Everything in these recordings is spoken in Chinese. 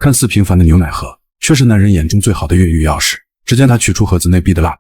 看似平凡的牛奶盒，却是男人眼中最好的越狱钥匙。只见他取出盒子内壁的蜡，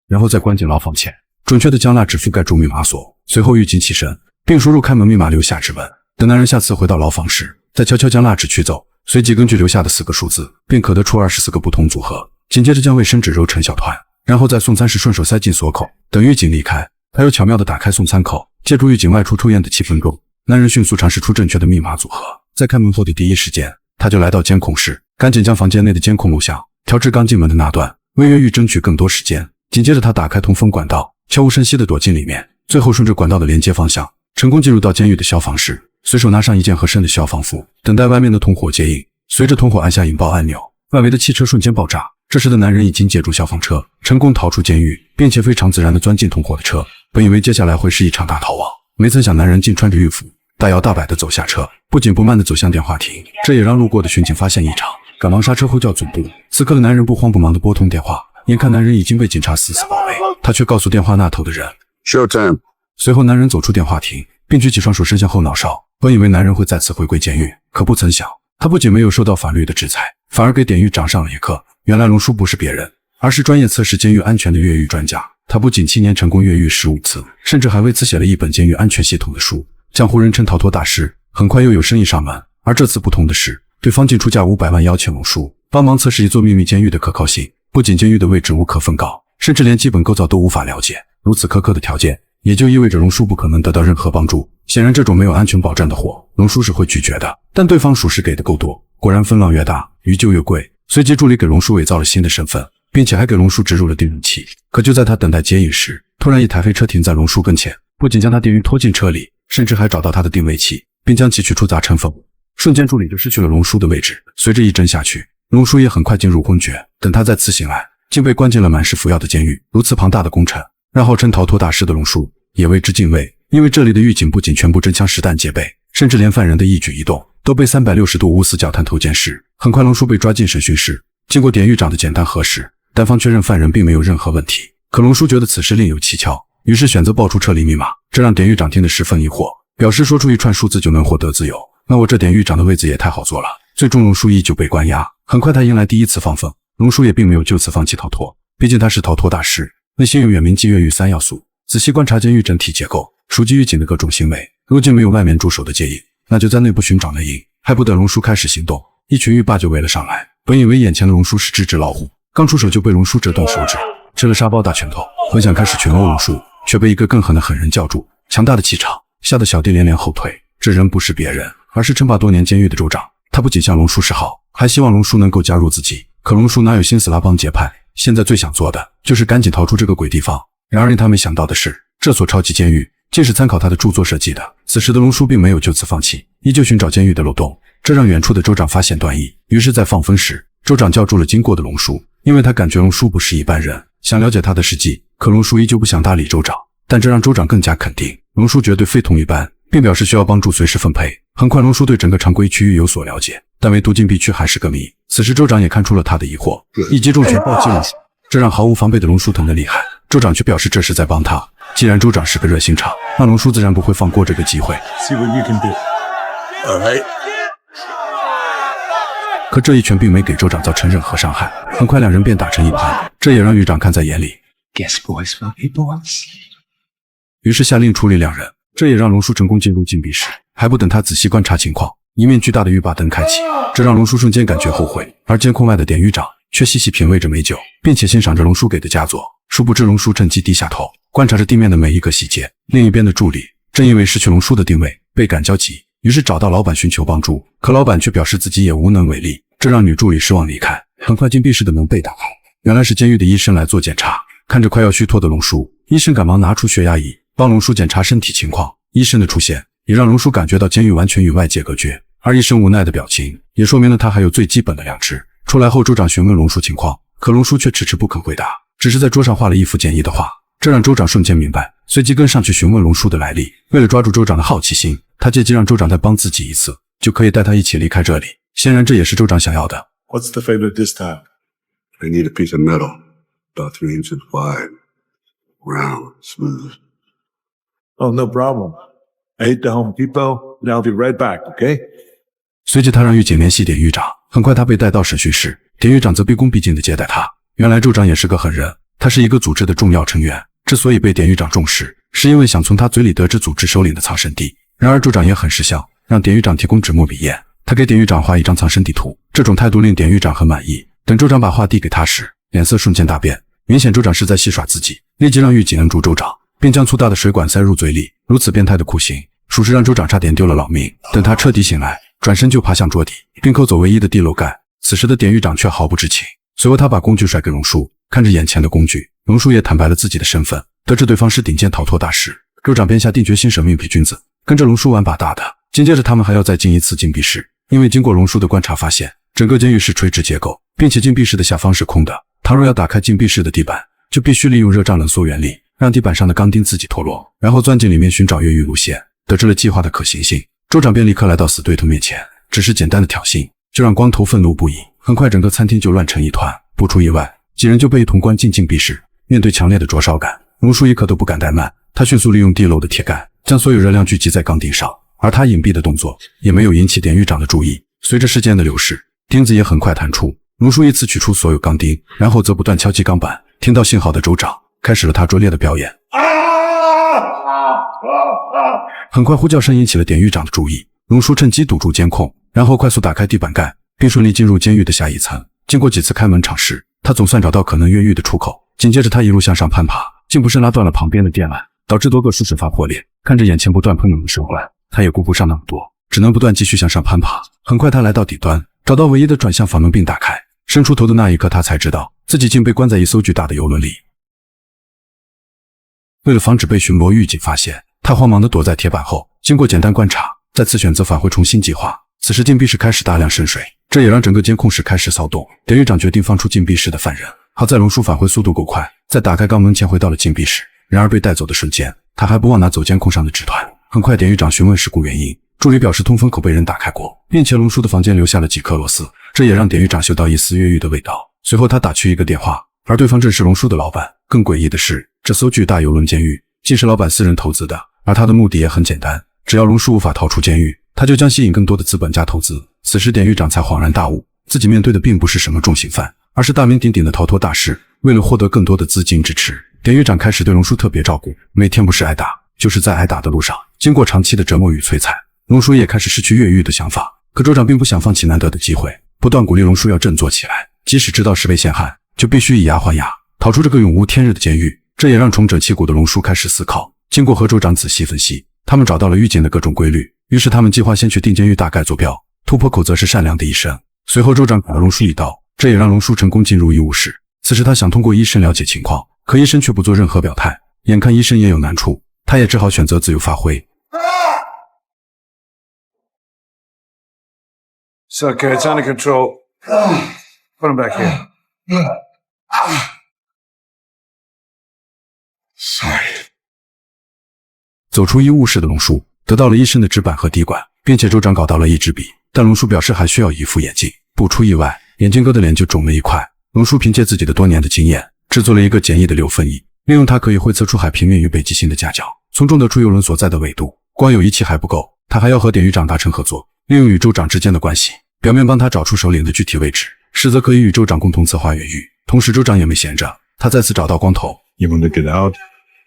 然后再关进牢房前，准确地将蜡纸覆盖住密码锁。随后狱警起身，并输入开门密码，留下指纹。等男人下次回到牢房时，再悄悄将蜡纸取走，随即根据留下的4个数字，便可得出24个不同组合。紧接着将卫生纸揉成小团，然后在送餐时顺手塞进锁口。等狱警离开，他又巧妙地打开送餐口，借助狱警外出抽烟的气氛中，男人迅速尝试出正确的密码组合。在开门后的第一时间，他就来到监控室，赶紧将房间内的监控录像调至刚进门的那段，为越狱争取更多时间。紧接着他打开通风管道，悄无声息地躲进里面，最后顺着管道的连接方向，成功进入到监狱的消防室，随手拿上一件合身的消防服，等待外面的同伙接应。随着同伙按下引爆按钮，外围的汽车瞬间爆炸。这时的男人已经借助消防车成功逃出监狱，并且非常自然地钻进同伙的车。本以为接下来会是一场大逃亡，没曾想男人竟穿着狱服，大摇大摆地走下车，不紧不慢地走向电话亭。这也让路过的巡警发现异常，赶忙刹车呼叫总部。此刻的男人不慌不忙地拨通电话，眼看男人已经被警察死死包围，他却告诉电话那头的人 Showtime。 随后男人走出电话亭，并举起双手伸向后脑勺。本以为男人会再次回归监狱，可不曾想，他不仅没有受到法律的制裁，反而给典狱长上了一课。原来龙叔不是别人，而是专业测试监狱安全的越狱专家。他不仅7年成功越狱15次，甚至还为此写了一本监狱安全系统的书，江湖人称逃脱大师。很快又有生意上门，而这次不同的是，对方竟出价500万邀请龙叔帮忙测试一座秘密监狱的可靠性。不仅监狱的位置无可奉告，甚至连基本构造都无法了解。如此苛刻的条件，也就意味着龙叔不可能得到任何帮助。显然这种没有安全保障的货，龙叔是会拒绝的。但对方属实给的够多，果然分量越大，鱼就越贵。随即助理给龙叔伪造了新的身份，并且还给龙叔植入了定位器。可就在他等待接应时，突然一台黑车停在龙叔跟前，不仅将他定位拖进车里，甚至还找到他的定位器，并将其取出砸成粉末。瞬间助理就失去了龙叔的位置。随着一针下去，龙叔也很快进入昏厥。等他再次醒来，竟被关进了满是服药的监狱。如此庞大的工程，让号称逃脱大师的龙叔也为之敬畏。因为这里的狱警不仅全部真枪实弹戒备，甚至连犯人的一举一动都被360度无死角探头监视。很快龙叔被抓进审讯室，经过典狱长的简单核实，单方确认犯人并没有任何问题。可龙叔觉得此事另有蹊跷，于是选择报出撤离密码，这让典狱长听得十分疑惑，表示说出一串数字就能获得自由，那我这典狱长的位子也太好坐了。最终龙叔依旧被关押。很快他迎来第一次放风，龙叔也并没有就此放弃逃脱，毕竟他是逃脱大师，内心有远铭记越狱3要素。仔细观察监狱整体结构，熟悉狱警的各种行为，如今没有外面驻守的接应，那就在内部寻找内应。还不等龙叔开始行动，一群狱霸就围了上来。本以为眼前的龙叔是只老虎，刚出手就被龙叔折断手指，吃了沙包大拳头，本想开始群殴龙叔，却被一个更狠的狠人叫住。强大的气场吓得小弟连连后退。这人不是别人，而是称霸多年监狱的州长。他不仅向龙叔示好，还希望龙叔能够加入自己。可龙叔哪有心思拉帮结派，现在最想做的就是赶紧逃出这个鬼地方。然而令他没想到的是，这所超级监狱竟是参考他的著作设计的。此时的龙叔并没有就此放弃，依旧寻找监狱的漏洞，这让远处的州长发现端倪。于是在放风时，州长叫住了经过的龙叔，因为他感觉龙叔不是一般人，想了解他的事迹。可龙叔依旧不想搭理州长，但这让州长更加肯定龙叔绝对非同一般，并表示需要帮助随时分配。很快龙叔对整个常规区域有所了解，但唯独禁闭区还是个谜。此时州长也看出了他的疑惑，一击重拳暴击龙叔，这让毫无防备的龙叔疼得厉害。州长却表示这是在帮他，既然州长是个热心肠，那龙叔自然不会放过这个机会。 See what you can do. All right. 可这一拳并没给州长造成任何伤害，很快两人便打成一团，这也让狱长看在眼里。 Guess boys will be boys. 于是下令处理两人，这也让龙叔成功进入禁闭室。还不等他仔细观察情况，一面巨大的浴霸灯开启，这让龙叔瞬间感觉后悔。而监控外的典狱长却细细品味着美酒，并且欣赏着龙叔给的佳作。殊不知龙叔趁机低下头，观察着地面的每一个细节。另一边的助理正因为失去龙叔的定位，倍感焦急，于是找到老板寻求帮助，可老板却表示自己也无能为力，这让女助理失望离开。很快禁闭室的门被打开，原来是监狱的医生来做检查。看着快要虚脱的龙叔，医生赶忙拿出血压仪帮龙叔检查身体情况。医生的出现也让龙叔感觉到监狱完全与外界隔绝，而医生无奈的表情也说明了他还有最基本的良知。出来后州长询问龙叔情况，可龙叔却迟迟不肯回答，只是在桌上画了一幅简易的画，这让州长瞬间明白，随即跟上去询问龙叔的来历。为了抓住州长的好奇心，他借机让州长再帮自己一次，就可以带他一起离开这里。显然这也是州长想要的。 What's the favor this time? I need a piece of metal, about 3 inches wide, round, smooth. Oh, no problem. I hit the Home Depot, and I'll be right back, okay? 随即他让狱警联系典狱长，很快他被带到审讯室，典狱长则毕恭毕敬地接待他。原来州长也是个狠人，他是一个组织的重要成员，之所以被典狱长重视，是因为想从他嘴里得知组织首领的藏身地。然而州长也很识相，让典狱长提供纸墨笔砚，他给典狱长画一张藏身地图，这种态度令典狱长很满意。等州长把画递给他时，脸色瞬间大变，明显州长是在戏耍自己，立即让狱警摁住州长，并将粗大的水管塞入嘴里。如此变态的酷刑，属实让州长差点丢了老命。等他彻底醒来，转身就爬向桌底，并抠走唯一的地漏盖。此时的典狱长却毫不知情。随后他把工具甩给龙叔，看着眼前的工具，龙叔也坦白了自己的身份。得知对方是顶尖逃脱大师，州长便下定决心舍命陪君子，跟着龙叔玩把大的。紧接着他们还要再进一次禁闭室，因为经过龙叔的观察发现，整个监狱是垂直结构，并且禁闭室的下方是空的。倘若要打开禁闭室的地板，就必须利用热胀冷缩原理，让地板上的钢钉自己脱落，然后钻进里面寻找越狱路线。得知了计划的可行性，州长便立刻来到死对头面前，只是简单的挑衅，就让光头愤怒不已。很快整个餐厅就乱成一团，不出意外，几人就被一同关进禁闭室。面对强烈的灼烧感，龙叔一刻都不敢怠慢，他迅速利用地漏的铁杆，将所有热量聚集在钢钉上，而他隐蔽的动作也没有引起典狱长的注意。随着时间的流逝，钉子也很快弹出，龙叔依次取出所有钢钉，然后则不断敲击钢板。听到信号的州长开始了他拙劣的表演。很快呼叫声引起了典狱长的注意，龙叔趁机堵住监控，然后快速打开地板盖，并顺利进入监狱的下一层。经过几次开门尝试，他总算找到可能越狱的出口。紧接着他一路向上攀爬，竟不慎拉断了旁边的电缆，导致多个树枝发破裂。看着眼前不断喷涌的水管，他也顾不上那么多，只能不断继续向上攀爬。很快他来到底端，找到唯一的转向阀门并打开。伸出头的那一刻，他才知道自己竟被关在一艘巨大的游轮里。为了防止被巡逻狱警发现，他慌忙地躲在铁板后。经过简单观察，再次选择返回重新计划。此时禁闭室开始大量渗水，这也让整个监控室开始骚动。典狱长决定放出禁闭室的犯人。好在龙叔返回速度够快，在打开肛门前回到了禁闭室。然而被带走的瞬间，他还不忘拿走监控上的纸团。很快典狱长询问事故原因，助理表示通风口被人打开过，并且龙叔的房间留下了几颗螺丝，这也让典狱长嗅到一丝越狱的味道。随后他打去一个电话，而对方正是龙叔的老板。更诡异的是，这艘巨大邮轮监狱竟是老板私人投资的，而他的目的也很简单，只要龙叔无法逃出监狱，他就将吸引更多的资本家投资。此时典狱长才恍然大悟，自己面对的并不是什么重刑犯，而是大名鼎鼎的逃脱大师。为了获得更多的资金支持，典狱长开始对龙叔特别照顾，每天不是挨打，就是在挨打的路上。经过长期的折磨与摧残，龙叔也开始失去越狱的想法。可州长并不想放弃难得的机会，不断鼓励龙叔要振作起来，即使知道是被陷害，就必须以牙还牙，逃出这个永无天日的监狱。这也让重整旗鼓的龙叔开始思考。经过和州长仔细分析，他们找到了狱警的各种规律，于是他们计划先去定监狱大概坐标，突破口则是善良的医生。随后州长砍了龙叔一刀，这也让龙叔成功进入医务室。此时他想通过医生了解情况，可医生却不做任何表态，眼看医生也有难处，他也只好选择自由发挥。It's okay, it's under control. Put him back here. Sorry. 走出医务室的龙叔得到了医生的纸板和滴管，并且州长搞到了一支笔，但龙叔表示还需要一副眼镜。不出意外，眼镜哥的脸就肿了一块。龙叔凭借自己的多年的经验，制作了一个简易的6分仪，利用它可以绘测出海平面与北极星的夹角，从中得出邮轮所在的纬度。光有仪器还不够，他还要和典狱长达成合作，利用与州长之间的关系，表面帮他找出首领的具体位置，实则可以与州长共同策划越狱。同时州长也没闲着，他再次找到光头。You want to get out?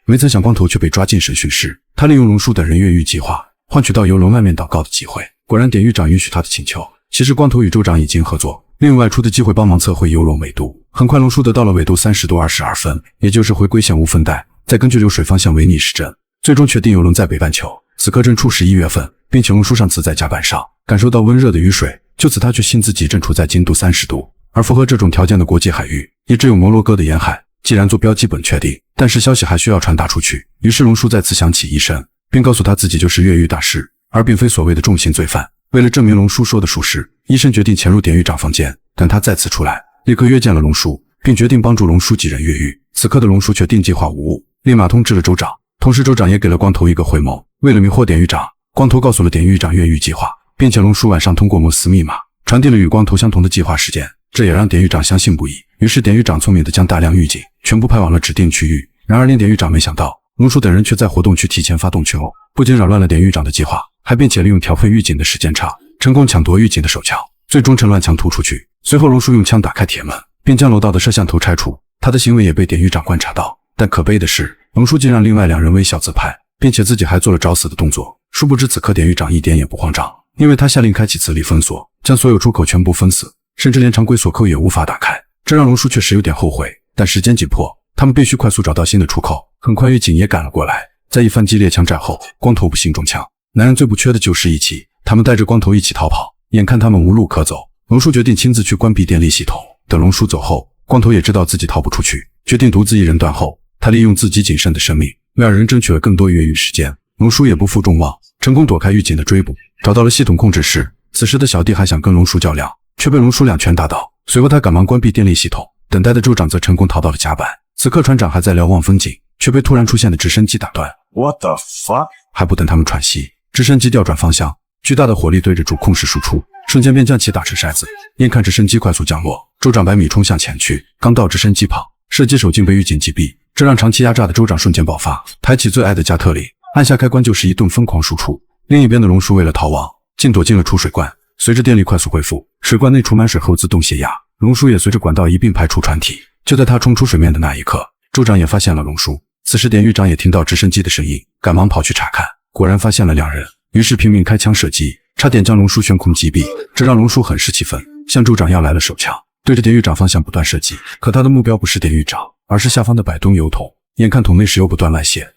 没曾想光头却被抓进审讯室，他利用龙叔等人越狱计划，换取到邮轮外面祷告的机会。果然典狱长允许他的请求。其实光头与州长已经合作，利用外出的机会帮忙测绘邮轮纬度。很快龙叔得到了纬度30度22分，也就是回归线无分带。再根据流水方向为逆时针，最终确定邮轮在北半球。此刻正处11月份，并且龙叔上次在甲板上感受到温热的雨水，就此他却信自己正处在经度30度。而符合这种条件的国际海域也只有摩洛哥的沿海。既然坐标基本确定，但是消息还需要传达出去。于是龙叔再次想起医生，并告诉他自己就是越狱大师，而并非所谓的重刑罪犯。为了证明龙叔说的属实，医生决定潜入典狱长房间。等他再次出来，立刻约见了龙叔，并决定帮助龙叔几人越狱。此刻的龙叔却定计划无误，立马通知了州长。同时州长也给了光头一个回眸。为了迷惑典狱长，光头告诉了典狱长越狱计划，并且龙叔晚上通过摩斯密码传递了与光头相同的计划时间，这也让典狱长相信不疑。于是典狱长聪明地将大量狱警全部派往了指定区域。然而令典狱长没想到，龙叔等人却在活动区提前发动群殴，不仅扰乱了典狱长的计划，还并且利用调配狱警的时间差，成功抢夺狱警的手枪。最终趁乱墙突出去。随后龙叔用枪打开铁门，并将楼道的摄像头拆除。他的行为也被典狱长观察到，但可悲的是，龙叔竟让另外2人微笑自拍，并且自己还做了找死的动作。殊不知此刻典狱长一点也不慌张，因为他下令开启磁力封锁，将所有出口全部封死，甚至连常规锁扣也无法打开。这让龙叔确实有点后悔，但时间紧迫，他们必须快速找到新的出口。很快狱警也赶了过来，在一番激烈枪战后，光头不幸中枪。男人最不缺的就是义气，他们带着光头一起逃跑。眼看他们无路可走，龙叔决定亲自去关闭电力系统。等龙叔走后，光头也知道自己逃不出去，决定独自一人断后。他利用自己仅剩的生命，为2人争取了更多越狱时间。龙叔也不负众望，成功躲开狱警的追捕，找到了系统控制室。此时的小弟还想跟龙叔较量，却被龙叔2拳打倒。随后他赶忙关闭电力系统，等待的州长则成功逃到了甲板。此刻船长还在瞭望风景，却被突然出现的直升机打断。 What the fuck？ 还不等他们喘息，直升机调转方向，巨大的火力对着主控室输出，瞬间便将其打成筛子。眼看直升机快速降落，州长100米冲向前去，刚到直升机旁，射击手竟被狱警击毙，这让长期压榨的州长瞬间爆发，抬起最爱的加特林，按下开关就是一顿疯狂输出。另一边的龙叔为了逃亡，竟躲进了储水罐。随着电力快速恢复，水罐内储满水后自动泄压，龙叔也随着管道一并排出船体。就在他冲出水面的那一刻，州长也发现了龙叔。此时典狱长也听到直升机的声音，赶忙跑去查看，果然发现了2人，于是拼命开枪射击，差点将龙叔悬空击毙。这让龙叔很是气愤，向州长要来了手枪，对着典狱长方向不断射击。可他的目标不是典狱长，而是下方的摆东油桶。眼看桶内石油不断外泄，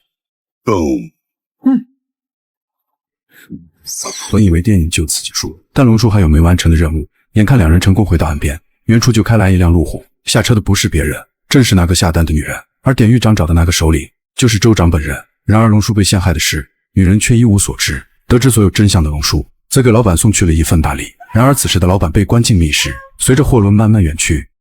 Boom. 本以为电影就此结束，但龙叔还有没完成的任务。眼看2人成功回到岸边，远处就开来一辆路虎，下车的不是别人，正是那个下蛋的女人。而典狱长找的那个首领就是州长本人。然而龙叔被陷害的事，女人却一无所知。得知所有真相的龙叔，则给老板送去了一份大礼。然而此时的老板被关进密室，随着货轮慢慢远去，